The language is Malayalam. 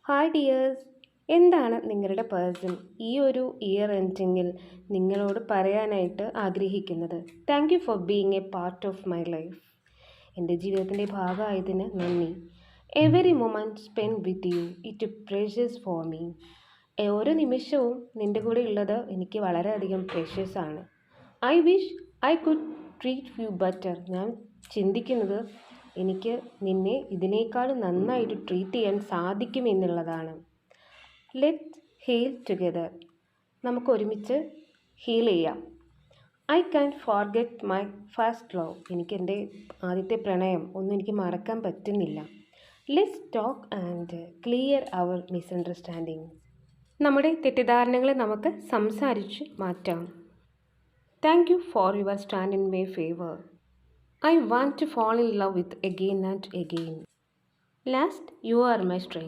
ഹായ് ഡിയേഴ്സ്, എന്താണ് നിങ്ങളുടെ പേഴ്സൺ ഈ ഒരു ഇയർ എൻഡിങ്ങിൽ നിങ്ങളോട് പറയാനായിട്ട് ആഗ്രഹിക്കുന്നത്? Thank you for being A part of my life. എൻ്റെ ജീവിതത്തിൻ്റെ ഭാഗമായതിന് നന്ദി. Every moment spend with you it precious for me. ഓരോ നിമിഷവും നിൻ്റെ കൂടെ ഉള്ളത് എനിക്ക് വളരെയധികം പ്രഷ്യസ് ആണ്. I wish I could treat you better. ഞാൻ ചിന്തിക്കുന്നത് എനിക്ക് നിന്നെ ഇതിനേക്കാളും നന്നായിട്ട് ട്രീറ്റ് ചെയ്യാൻ സാധിക്കുമെന്നുള്ളതാണ്. Let heal together. നമുക്ക് ഒരുമിച്ച് ഹീൽ ചെയ്യാം. I can forget my first love. എനിക്ക് എൻ്റെ ആദ്യത്തെ പ്രണയം ഒന്നും എനിക്ക് മറക്കാൻ പറ്റുന്നില്ല. Let's talk and clear our misunderstanding. നമ്മുടെ തെറ്റിദ്ധാരണകളെ നമുക്ക് സംസാരിച്ച് മാറ്റാം. Thank you for your stand in my favour. I want to fall in love with again and again. Last, you are my strength.